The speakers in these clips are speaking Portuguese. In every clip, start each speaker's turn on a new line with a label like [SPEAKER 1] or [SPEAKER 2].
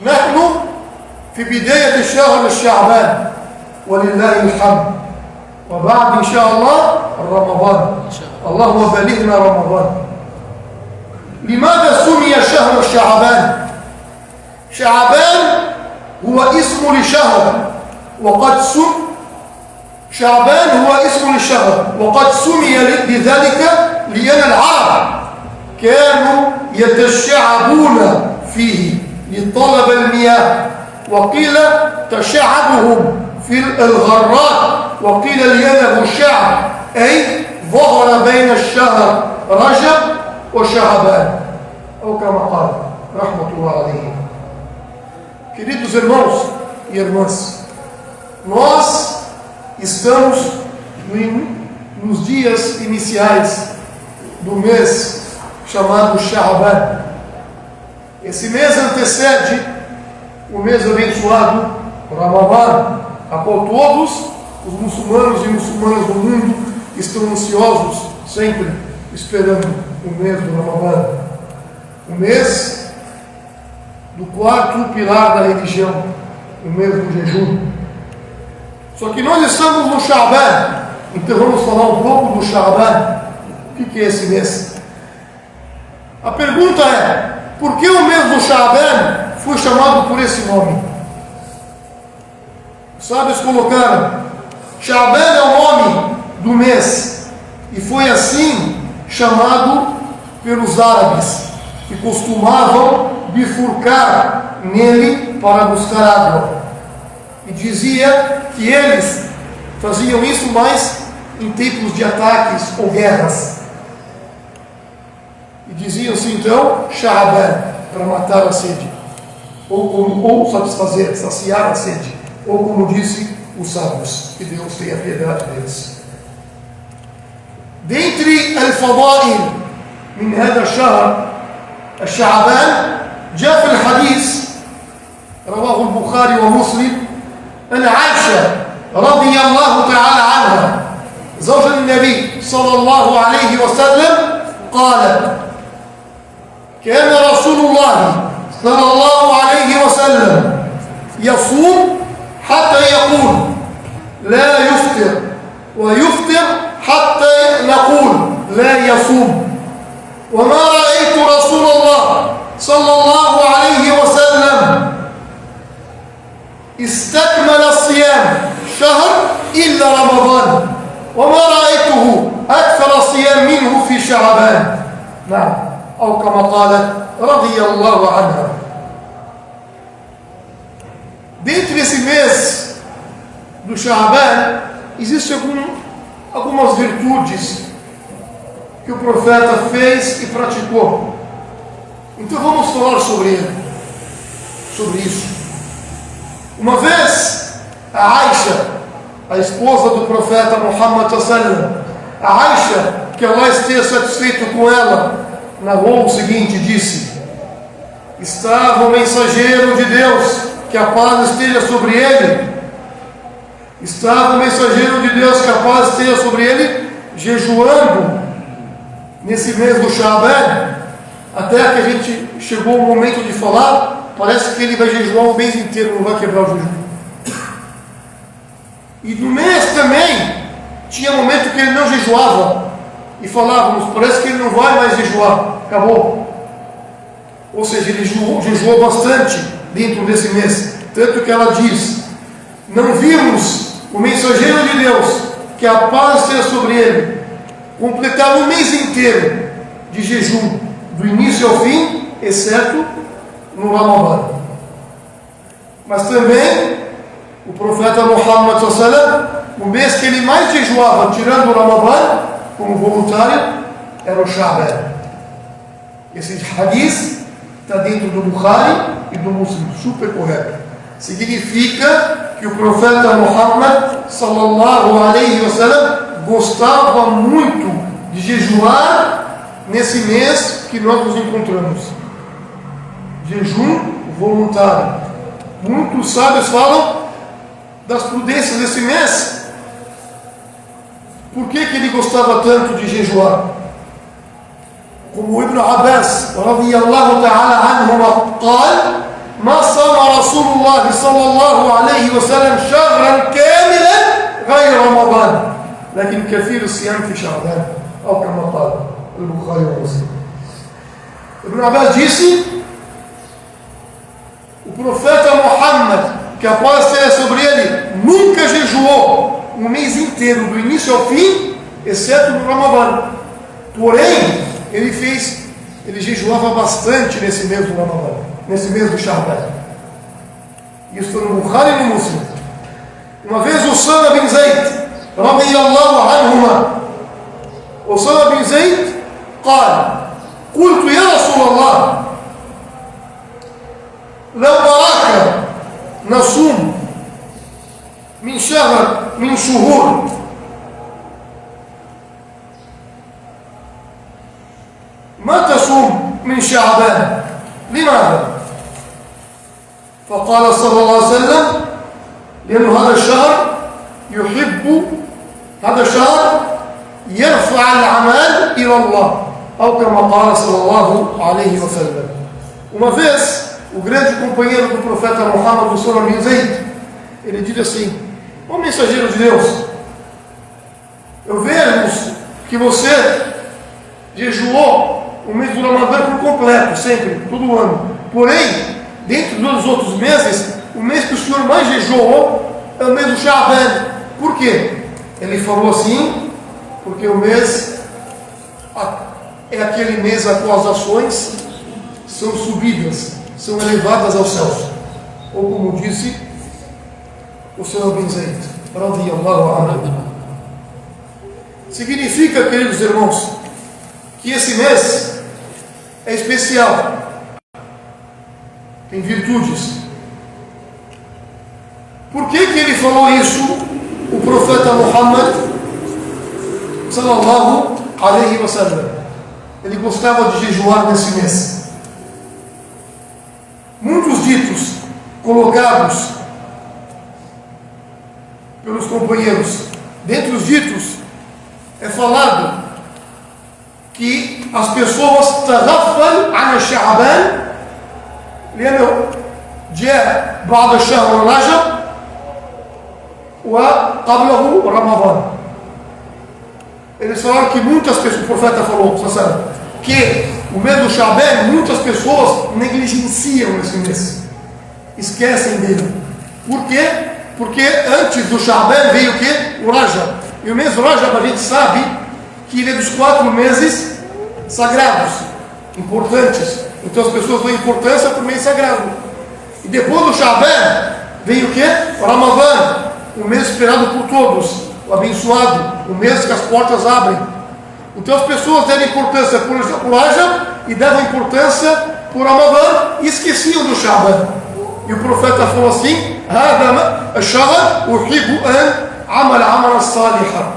[SPEAKER 1] نحن في بداية شهر شعبان ولله الحمد، وبعد إن شاء الله رمضان. اللهم بلغنا رمضان. لماذا سمي شهر شعبان؟ شعبان هو اسم لشهر، شعبان هو اسم للشهر، وقد سمي بذلك لأن العرب كانوا يتشعبون فيه لطلب المياه، وقيل تشعبهم في الغرات، وقيل لأنه شعب أي ظهر بين الشهر رجب وشعبان، أو كما قال رحمة الله عليه. Queridos irmãos e irmãs, nós estamos nos dias iniciais do mês chamado Sha'ban. Esse mês antecede o mês abençoado Ramadã, a qual todos os muçulmanos e muçulmanas do mundo estão ansiosos, sempre esperando o mês do Ramadã, o mês do quarto pilar da religião, o mês do jejum. Só que nós estamos no Sha'ban, então vamos falar um pouco do Sha'ban. O que é esse mês? A pergunta é: por que o mês do Sha'ban foi chamado por esse nome? Os sábios colocaram: Sha'ban é o nome do mês, e foi assim chamado pelos árabes, que costumavam bifurcar nele para buscar água. E dizia que eles faziam isso mais em tempos de ataques ou guerras. E diziam-se então Sha'ban, para matar a sede, ou saciar a sede, ou como disse os sábios, que Deus tenha piedade deles. Dentre al-fada'il min hada shahr الشعبان جاء في الحديث رواه البخاري ومسلم أن عائشة رضي الله تعالى عنها زوج النبي صلى الله عليه وسلم قالت: كان رسول الله صلى الله عليه وسلم يصوم حتى يقول لا يفطر، ويفطر حتى نقول لا يصوم، وما رأيت رسول الله صلى الله عليه وسلم استكمل الصيام شهر إلا رمضان، وما رأيته أكثر صيام منه في شعبان. نعم، أو كما قالت رضي الله عنها. Dentro desse mês do Sha'ban existem algumas virtudes que o profeta fez e praticou. Então vamos falar sobre isso. Uma vez, a Aisha, a esposa do profeta Muhammad sallallahu, a Aisha, que Allah esteja satisfeito com ela, narrou o seguinte, disse: estava o mensageiro de Deus, que a paz esteja sobre ele, estava o mensageiro de Deus, que a paz esteja sobre ele, jejuando nesse mês do Sha'ban, até que a gente chegou o momento de falar, parece que ele vai jejuar o mês inteiro, não vai quebrar o jejum. E no mês também tinha momento que ele não jejuava, e falávamos, parece que ele não vai mais jejuar, acabou. Ou seja, ele jejuou bastante dentro desse mês, tanto que ela diz: não vimos o mensageiro de Deus, que a paz esteja sobre ele, completar um mês inteiro de jejum, do início ao fim, exceto no Ramadã. Mas também o profeta Muhammad sallallahu, o mês que ele mais jejuava, tirando o Ramadã, como voluntário, era o Sha'ban. Esse hadith está dentro do Bukhari e do Muslim, super correto. Significa que o profeta Muhammad sallallahu alaihi wasallam gostava muito de jejuar nesse mês que nós nos encontramos. Jejum voluntário. Muitos sábios falam das prudências desse mês. Por que ele gostava tanto de jejuar? Como Ibn Abbas radiyallahu ta'ala anhu قال: ما صام رسول الله صلى الله عليه وسلم شهرا كاملا غير رمضان لكن كثير الصيام في شعبان أو كما قال البخاري ومسلم. Ibn Abbas disse: o profeta Muhammad, que a paz seja sobre ele, nunca jejuou um mês inteiro, do início ao fim, exceto no Ramadã. Porém, ele jejuava bastante nesse mês do Ramadã, nesse mês do Sha'ban. Isso está no Bukhari e no Muslim. Uma vez Usama bin Zayd, radiyallahu anhuma, Usama bin Zayd, قال: قلت يا رسول الله لو أراك نصوم من شهور ما تصوم من شعبان لماذا؟ فقال صلى الله عليه وسلم: لأن هذا الشهر هذا الشهر يرفع الأعمال إلى الله أو كما قال صلى الله عليه وسلم. Uma vez, o grande companheiro do profeta Muhammad, Usama bin Zayd, ele diz assim: ó mensageiro de Deus, eu vejo que você jejuou o mês do Ramadã por completo, sempre, todo ano. Porém, dentro dos outros meses, o mês que o senhor mais jejuou é o mês do Sha'ban. Por quê? Ele falou assim: porque o mês é aquele mês a qual as ações são subidas, são elevadas aos céus. Ou como disse o Usama bin Zayd, radiyallahu anhu. Significa, queridos irmãos, que esse mês é especial, tem virtudes. Por que ele falou isso, o profeta Muhammad sallallahu alaihi wasallam? Ele gostava de jejuar nesse mês. Muitos ditos colocados pelos companheiros, dentre os ditos é falado que as pessoas تغفل عن الشعبان لأنه جاء بعد الشهر رجب وقبله رمضان. Eles falaram que muitas pessoas, o profeta falou, que o mês do Sha'ban, muitas pessoas negligenciam esse mês, esquecem dele. Por quê? Porque antes do Sha'ban veio o quê? O Rajab. E o mês do Rajab a gente sabe que ele é dos 4 meses sagrados, importantes. Então as pessoas dão importância para o mês sagrado. E depois do Sha'ban veio o quê? O Ramadã, o mês esperado por todos, o abençoado, o mês que as portas abrem. Então as pessoas deram importância por Rajab e davam importância por Ramadã e esqueciam do Sha'ban. E o profeta falou assim: هذا الشهر أحب أن عمل عملا صالحا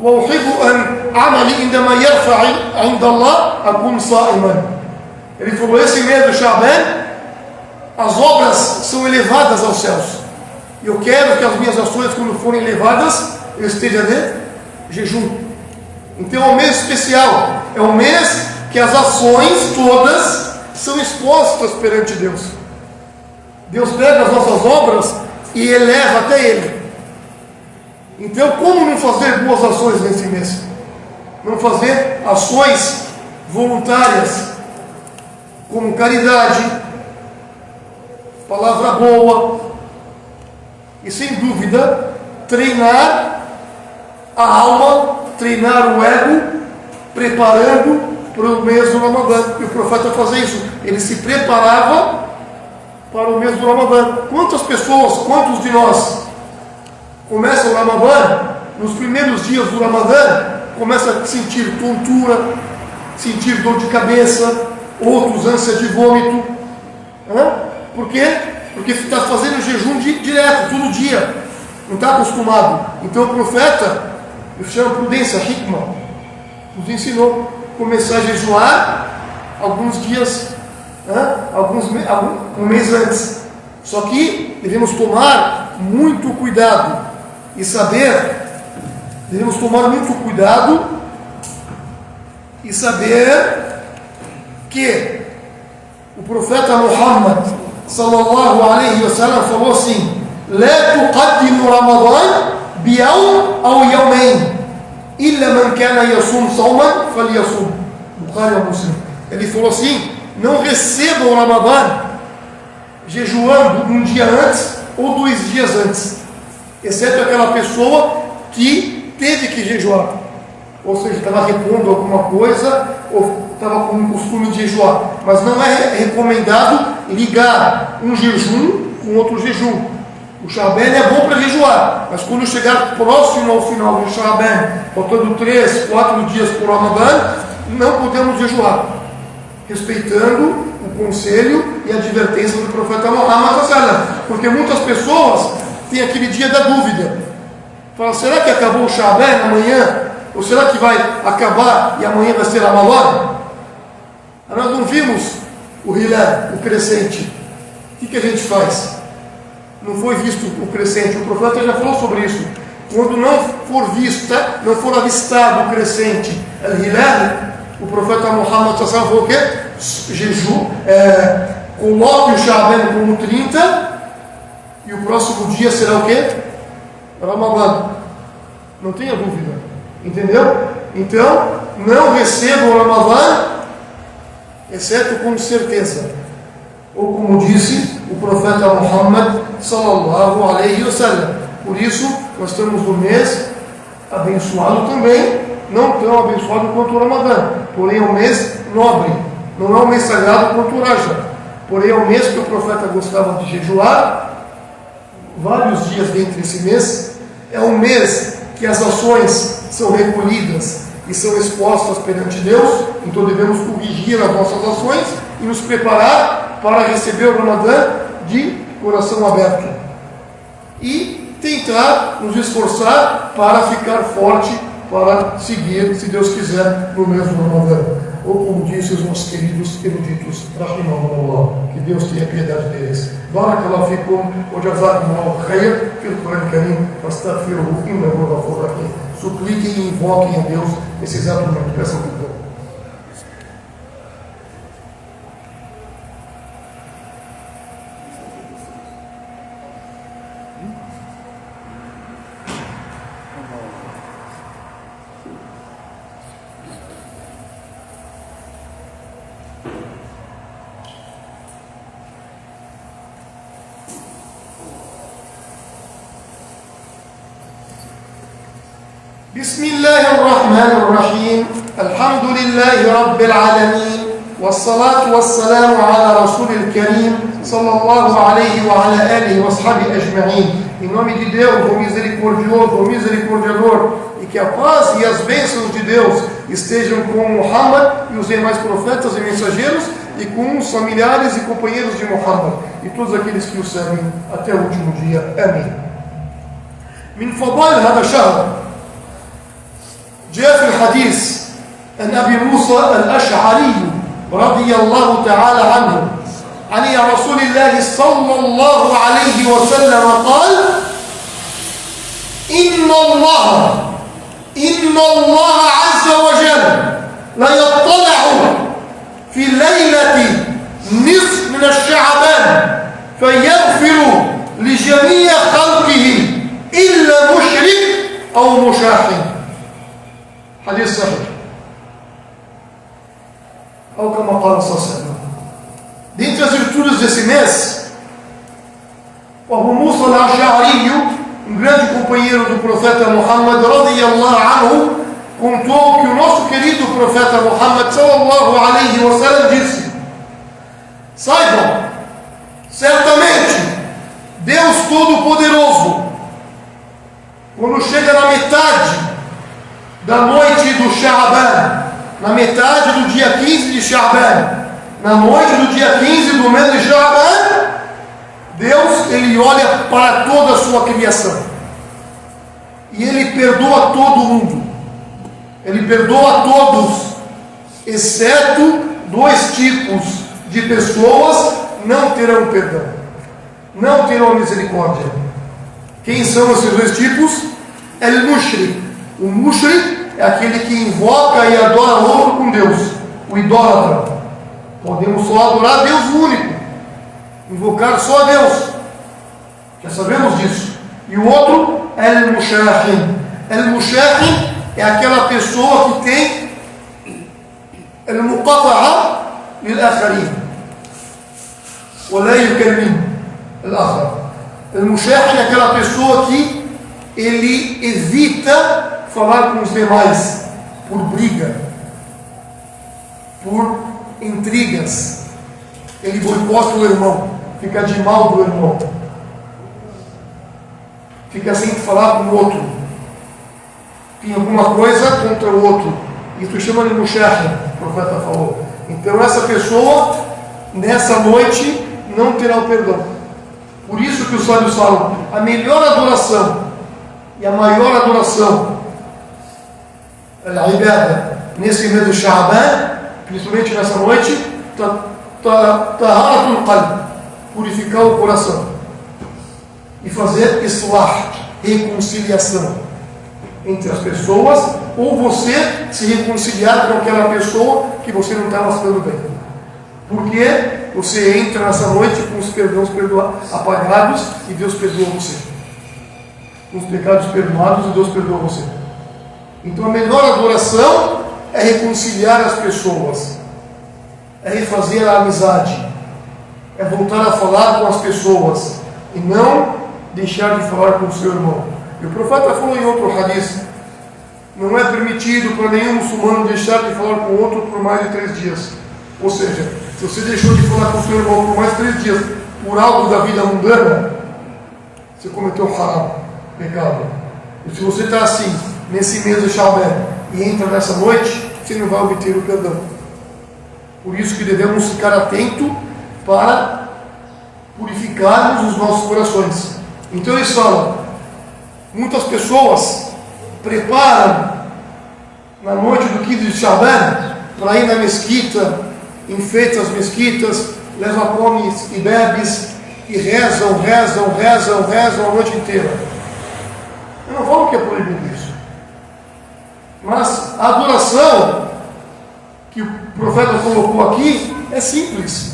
[SPEAKER 1] وأحب أن عملي عندما يرفع عند الله أكون صائما. Ele falou: esse mês do Sha'ban, as obras são elevadas aos céus. Eu quero que as minhas ações, quando forem elevadas, eu esteja de jejum. Então é um mês especial. É um mês que as ações todas são expostas perante Deus. Deus pega as nossas obras e eleva até Ele. Então, como não fazer boas ações nesse mês? Não fazer ações voluntárias, como caridade, palavra boa, e sem dúvida, treinar a alma, treinar o ego, preparando para o mês do Ramadã. E o profeta fazia isso, ele se preparava para o mês do Ramadã. Quantos de nós começam o Ramadã, nos primeiros dias do Ramadã, começa a sentir tontura, sentir dor de cabeça, outros ânsia de vômito. Por quê? Porque está fazendo jejum direto, todo dia, não está acostumado. Então o profeta, eu chamo prudência, hikmah, nos ensinou a começar a jejuar alguns dias, um mês antes. Só que devemos tomar muito cuidado e saber que o profeta Muhammad sallallahu alayhi wa sallam falou assim: لا تقدم رمضان بيوم أو يومين إلا من كان يصوم صوما فليصوم. Bukhari ou Muslim. Ele falou assim: não receba o Ramadã jejuando um dia antes ou 2 dias antes, exceto aquela pessoa que teve que jejuar, ou seja, estava repondo alguma coisa ou estava com o costume de jejuar. Mas não é recomendado ligar um jejum com outro jejum. O Sha'ban é bom para jejuar, mas quando chegar próximo ao final do Sha'ban, faltando 3, 4 dias por Ramadã, não podemos jejuar, respeitando o conselho e a advertência do profeta Muhammad, porque muitas pessoas têm aquele dia da dúvida. Fala: será que acabou o Sha'ban amanhã? Ou será que vai acabar e amanhã vai ser Ramadan? Nós não vimos o Hilal, o crescente. O que a gente faz? Não foi visto o crescente. O profeta já falou sobre isso. Quando não for vista, não for avistado o crescente, Al-Hilal, o profeta Muhammad falou o quê? Jejum, coloque o Sha'ban como 30 e o próximo dia será o quê? Ramadã. Não tenha dúvida. Entendeu? Então, não receba o Ramadã, exceto com certeza. Ou como disse o profeta Muhammad sallallahu alayhi wa sallam. Por isso, nós estamos no mês abençoado também, não tão abençoado quanto o Ramadã, porém é um mês nobre, não é um mês sagrado quanto o Rajab, porém é um mês que o profeta gostava de jejuar vários dias dentro desse mês. É um mês que as ações são recolhidas e são expostas perante Deus, então devemos corrigir as nossas ações e nos preparar para receber o Ramadã de coração aberto e tentar nos esforçar para ficar forte, para seguir, se Deus quiser, no mesmo Ramadã. Ou como disse os nossos queridos eruditos, rahimahumullah, que Deus tenha piedade deles. Barakallahu fikum wa jazakumullahu khair fil Qur'an Karim fastaghfiruhu innahu ghafurur rahim. Supliquem e invoquem a Deus nesse exato momento. Peçam perdão. بسم الله الرحمن الرحيم الحمد لله رب العالمين والصلاة والسلام على رسول الكريم صلى الله عليه وعلى آله وأصحابه أجمعين. Em nome de Deus, o misericordioso, o misericordiador, e que a paz e as bênçãos de Deus estejam com Muhammad e os demais profetas e mensageiros e com os familiares e companheiros de Muhammad e todos aqueles que o seguem até o último dia. Amém. من فضائل هذا الشهر جاء في الحديث عن أبي موسى الأشعري رضي الله تعالى عنه عن رسول الله صلى الله عليه وسلم قال: إن الله عز وجل لا يطلع في ليلة نصف من الشعبان فيغفر لجميع خلقه إلا مشرك أو مشاحن. حديث صحيح أو كما قال صلى الله عليه وسلم. Dentre as virtudes desse mês, o Abu Musa al-Ash'ari, um grande companheiro do profeta Muhammad radiyallahu anhu, contou que o nosso querido profeta Muhammad sallallahu alayhi wa sallam disse: saibam, certamente Deus Todo-Poderoso, quando chega na metade da noite do Sha'ban, na metade do dia 15 de Sha'ban, na noite do dia 15 do mês de Sha'ban, Deus, Ele olha para toda a sua criação e Ele perdoa todo mundo. Ele perdoa todos, exceto 2 tipos de pessoas não terão perdão, não terão misericórdia. Quem são esses 2 tipos? El-Mushrik. O Mushrik é aquele que invoca e adora outro com Deus, o idólatra. Podemos só adorar Deus único. invocar só a Deus. Já sabemos disso. E o outro, al-mushahin. Al-mushahin é aquela pessoa que tem al-muqata'a lil-akharin. ولا يكلم الآخر. Al-mushahin é aquela pessoa que ele evita falar com os demais por briga, por intrigas. Ele boicota o irmão, fica de mal do irmão, fica sem falar com o outro, tem alguma coisa contra o outro. Isso chama de mushahin, o profeta falou. Então essa pessoa, nessa noite, não terá o perdão. Por isso que os sábios falam, a melhor adoração e a maior adoração, a ibada, nesse mês de Sha'ban, principalmente nessa noite, taharatul qalb, purificar o coração e fazer islah, reconciliação entre as pessoas, ou você se reconciliar com aquela pessoa que você não está mostrando bem. Porque você entra nessa noite com os perdões apagados e Deus perdoa você. Com os pecados perdoados e Deus perdoa você. Então a melhor adoração é reconciliar as pessoas, é refazer a amizade, é voltar a falar com as pessoas e não deixar de falar com o seu irmão. E o profeta falou em outro hadith, não é permitido para nenhum muçulmano deixar de falar com o outro por mais de 3 dias. Ou seja, se você deixou de falar com o seu irmão por mais de 3 dias por algo da vida mundana, você cometeu haram, pecado. E se você está assim, nesse mês de Sha'ban, e entra nessa noite, você não vai obter o perdão. Por isso que devemos ficar atentos para purificarmos os nossos corações. Então eles falam, muitas pessoas preparam na noite do 15 de Sha'ban para ir na mesquita, enfeitam as mesquitas, levam comes e bebes e rezam a noite inteira. Eu não falo que é proibido isso, mas a adoração que o profeta colocou aqui é simples,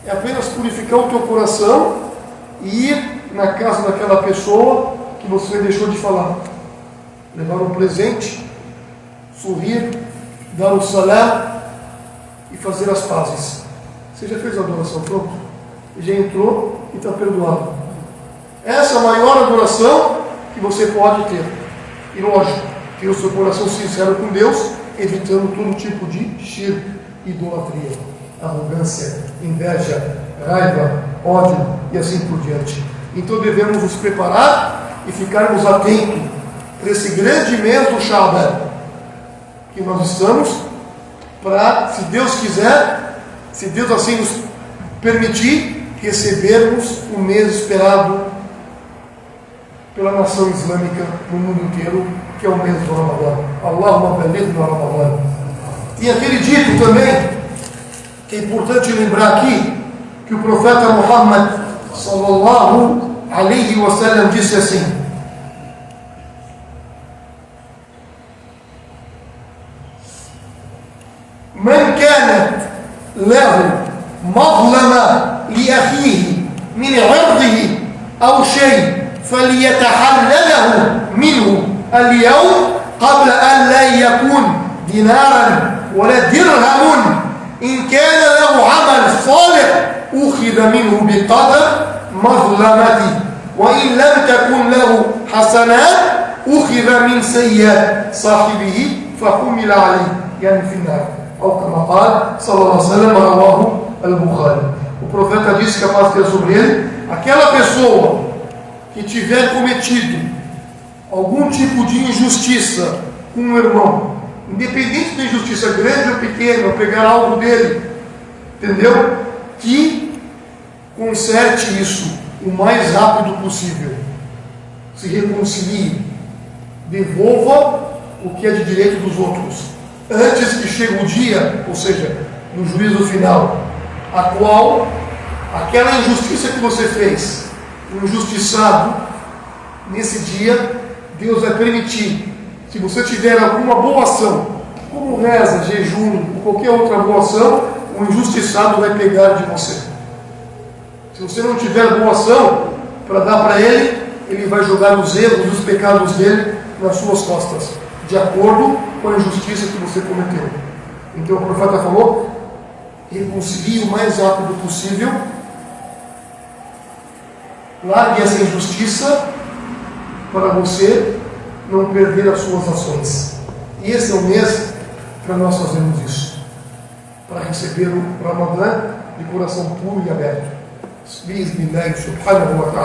[SPEAKER 1] é apenas purificar o teu coração e ir na casa daquela pessoa que você deixou de falar, levar um presente, sorrir, dar o salam e fazer as pazes. Você já fez a adoração, pronto? Já entrou e está perdoado. Essa é a maior adoração que você pode ter. E lógico, ter o seu coração sincero com Deus, evitando todo tipo de shirk, idolatria, arrogância, inveja, raiva, ódio e assim por diante. Então devemos nos preparar e ficarmos atentos para esse grande mês do Sha'ban que nós estamos, para, se Deus quiser, se Deus assim nos permitir, recebermos o mês esperado pela nação islâmica no mundo inteiro, que é o mês do Ramadã. Allahumma baligh no Ramadã. E aquele dito também, que é importante lembrar aqui, que o profeta Muhammad sallallahu alaihi wa sallam disse assim: من كانت له مظلمة لأخيه من عرضه أو شيء فليتحلله منه اليوم قبل أن لا يكون دينارا ولا درهم. إن كان له عمل صالح أخذ منه بقدر مظلمته، وإن لم تكن له حسنات أخذ من سيئات صاحبه فحمل عليه، يعني في النار. Ao como fala, sallallahu alaihi wasallam, rawahu al-Bukhari. O profeta disse que a paz esteja sobre ele, aquela pessoa que tiver cometido algum tipo de injustiça com um irmão, independente da injustiça grande ou pequena, ou pegar algo dele, entendeu? Que conserte isso o mais rápido possível, se reconcilie, devolva o que é de direito dos outros, antes que chegue o dia, ou seja, no juízo final, a qual aquela injustiça que você fez, o injustiçado, nesse dia, Deus vai permitir, se você tiver alguma boa ação, como reza, jejum, ou qualquer outra boa ação, o injustiçado vai pegar de você. Se você não tiver boa ação para dar para ele, ele vai jogar os erros e os pecados dele nas suas costas, de acordo com a injustiça que você cometeu. Então o profeta falou: reconcilie o mais rápido possível, largue essa injustiça para você não perder as suas ações. E esse é o mês para nós fazermos isso, para receber o Ramadã de coração puro e aberto. Bismillah subhanahu wa ta'ala.